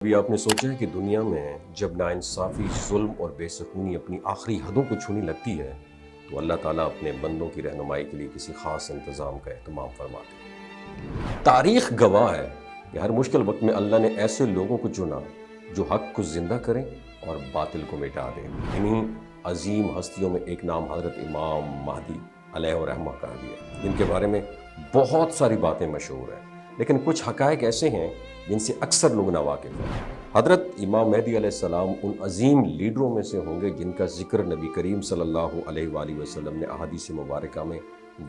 ابھی آپ نے سوچا ہے کہ دنیا میں جب ناانصافی، ظلم اور بے سکونی اپنی آخری حدوں کو چھونے لگتی ہے تو اللہ تعالیٰ اپنے بندوں کی رہنمائی کے لیے کسی خاص انتظام کا اہتمام فرماتے ہیں۔ تاریخ گواہ ہے کہ ہر مشکل وقت میں اللہ نے ایسے لوگوں کو چنا جو حق کو زندہ کریں اور باطل کو مٹا دیں۔ انہی عظیم ہستیوں میں ایک نام حضرت امام مہدی علیہ الرحمہ کا بھی ہے، جن کے بارے میں بہت ساری باتیں مشہور ہیں، لیکن کچھ حقائق ایسے ہیں جن سے اکثر لوگ ناواقف ہیں۔ حضرت امام مہدی علیہ السلام ان عظیم لیڈروں میں سے ہوں گے جن کا ذکر نبی کریم صلی اللہ علیہ وآلہ وسلم نے احادیث مبارکہ میں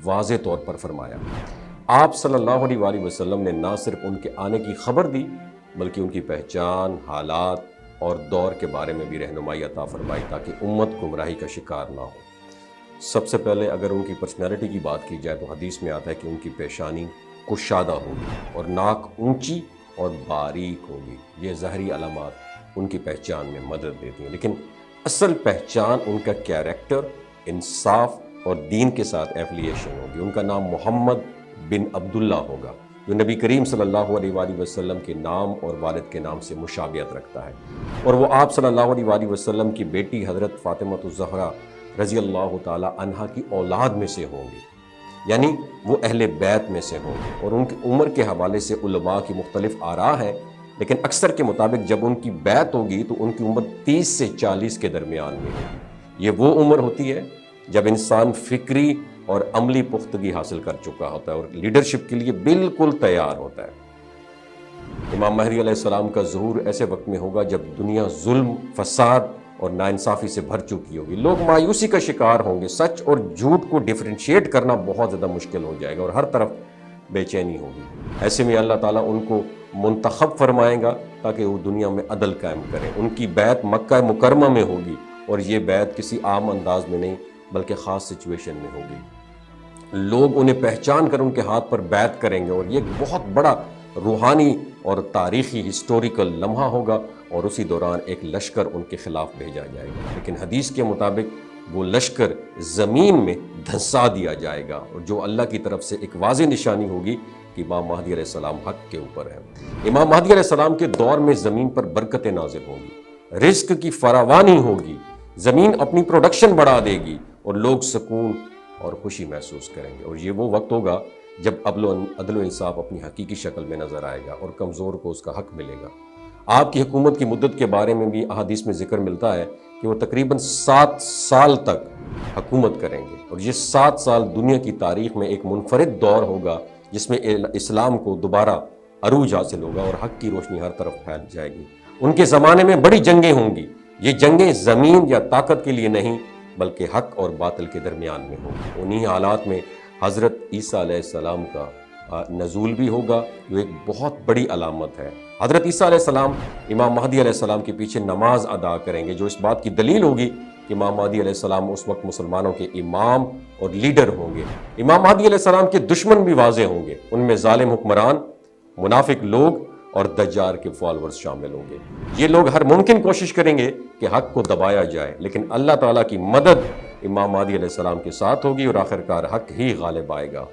واضح طور پر فرمایا۔ آپ صلی اللہ علیہ وآلہ وسلم نے نہ صرف ان کے آنے کی خبر دی بلکہ ان کی پہچان، حالات اور دور کے بارے میں بھی رہنمائی عطا فرمائی تاکہ امت گمراہی کا شکار نہ ہو۔ سب سے پہلے اگر ان کی پرسنالٹی کی بات کی جائے تو حدیث میں آتا ہے کہ ان کی پیشانی کشادہ ہوگی اور ناک اونچی اور باریک ہوگی۔ یہ ظاہری علامات ان کی پہچان میں مدد دیتی ہیں، لیکن اصل پہچان ان کا کیریکٹر، انصاف اور دین کے ساتھ ایفیلیشن ہوگی۔ ان کا نام محمد بن عبداللہ ہوگا جو نبی کریم صلی اللہ علیہ وآلہ وسلم کے نام اور والد کے نام سے مشابہت رکھتا ہے، اور وہ آپ صلی اللہ علیہ وآلہ وسلم کی بیٹی حضرت فاطمہ الزہرا رضی اللہ تعالی عنہا کی اولاد میں سے ہوں گے، یعنی وہ اہل بیت میں سے ہوں گے۔ اور ان کی عمر کے حوالے سے علماء کی مختلف آراء ہیں، لیکن اکثر کے مطابق جب ان کی بیعت ہوگی تو ان کی عمر 30 سے 40 کے درمیان میں ہوگی۔ یہ وہ عمر ہوتی ہے جب انسان فکری اور عملی پختگی حاصل کر چکا ہوتا ہے اور لیڈرشپ کے لیے بالکل تیار ہوتا ہے۔ امام مہدی علیہ السلام کا ظہور ایسے وقت میں ہوگا جب دنیا ظلم، فساد اور ناانصافی سے بھر چکی ہوگی۔ لوگ مایوسی کا شکار ہوں گے، سچ اور جھوٹ کو ڈیفرینشیٹ کرنا بہت زیادہ مشکل ہو جائے گا اور ہر طرف بے چینی ہوگی۔ ایسے میں اللہ تعالیٰ ان کو منتخب فرمائے گا تاکہ وہ دنیا میں عدل قائم کریں۔ ان کی بیعت مکہ مکرمہ میں ہوگی، اور یہ بیعت کسی عام انداز میں نہیں بلکہ خاص سچویشن میں ہوگی۔ لوگ انہیں پہچان کر ان کے ہاتھ پر بیعت کریں گے، اور یہ ایک بہت بڑا روحانی اور تاریخی ہسٹوریکل لمحہ ہوگا، اور اسی دوران ایک لشکر ان کے خلاف بھیجا جائے گا، لیکن حدیث کے مطابق وہ لشکر زمین میں دھنسا دیا جائے گا، اور جو اللہ کی طرف سے ایک واضح نشانی ہوگی کہ امام مہدی علیہ السلام حق کے اوپر ہے۔ امام مہدی علیہ السلام کے دور میں زمین پر برکتیں نازل ہوں گی، رزق کی فراوانی ہوگی، زمین اپنی پروڈکشن بڑھا دے گی، اور لوگ سکون اور خوشی محسوس کریں گے۔ اور یہ وہ وقت ہوگا جب عدل و انصاف اپنی حقیقی شکل میں نظر آئے گا اور کمزور کو اس کا حق ملے گا۔ آپ کی حکومت کی مدت کے بارے میں بھی احادیث میں ذکر ملتا ہے کہ وہ تقریباً 7 سال تک حکومت کریں گے، اور یہ 7 سال دنیا کی تاریخ میں ایک منفرد دور ہوگا جس میں اسلام کو دوبارہ عروج حاصل ہوگا اور حق کی روشنی ہر طرف پھیل جائے گی۔ ان کے زمانے میں بڑی جنگیں ہوں گی، یہ جنگیں زمین یا طاقت کے لیے نہیں بلکہ حق اور باطل کے درمیان میں ہوں گی۔ انہی حالات میں حضرت عیسیٰ علیہ السلام کا نزول بھی ہوگا جو ایک بہت بڑی علامت ہے۔ حضرت عیسیٰ علیہ السلام امام مہدی علیہ السلام کے پیچھے نماز ادا کریں گے، جو اس بات کی دلیل ہوگی کہ امام مہدی علیہ السلام اس وقت مسلمانوں کے امام اور لیڈر ہوں گے۔ امام مہدی علیہ السلام کے دشمن بھی واضح ہوں گے، ان میں ظالم حکمران، منافق لوگ اور دجال کے فالورز شامل ہوں گے۔ یہ لوگ ہر ممکن کوشش کریں گے کہ حق کو دبایا جائے، لیکن اللہ تعالیٰ کی مدد امام مہدی علیہ السلام کے ساتھ ہوگی اور آخرکار حق ہی غالب آئے گا۔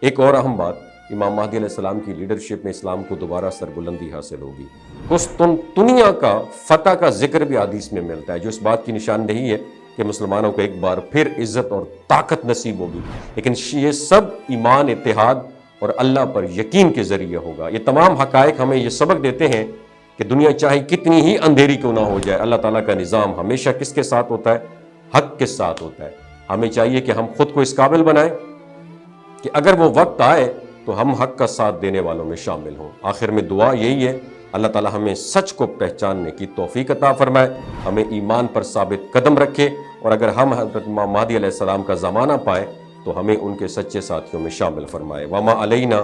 ایک اور اہم بات، امام مہدی علیہ السلام کی لیڈرشپ میں اسلام کو دوبارہ سربلندی حاصل ہوگی۔ قسطنطنیہ کا فتح کا ذکر بھی حدیث میں ملتا ہے، جو اس بات کی نشاندہی ہے کہ مسلمانوں کو ایک بار پھر عزت اور طاقت نصیب ہوگی، لیکن یہ سب ایمان، اتحاد اور اللہ پر یقین کے ذریعے ہوگا۔ یہ تمام حقائق ہمیں یہ سبق دیتے ہیں کہ دنیا چاہے کتنی ہی اندھیری کیوں نہ ہو جائے، اللہ تعالیٰ کا نظام ہمیشہ کس کے ساتھ ہوتا ہے؟ حق کے ساتھ ہوتا ہے۔ ہمیں چاہیے کہ ہم خود کو اس قابل بنائیں کہ اگر وہ وقت آئے تو ہم حق کا ساتھ دینے والوں میں شامل ہوں۔ آخر میں دعا یہی ہے، اللہ تعالیٰ ہمیں سچ کو پہچاننے کی توفیق عطا فرمائے، ہمیں ایمان پر ثابت قدم رکھے، اور اگر ہم حضرت امام مہدی علیہ السلام کا زمانہ پائے تو ہمیں ان کے سچے ساتھیوں میں شامل فرمائے۔ وما علینا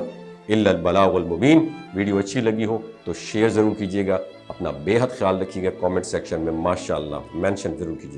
الا البلاغ المبین۔ ویڈیو اچھی لگی ہو تو شیئر ضرور کیجیے گا، اپنا بے حد خیال رکھیے گا، کامنٹ سیکشن میں ماشاءاللہ مینشن ضرور کیجیے گا۔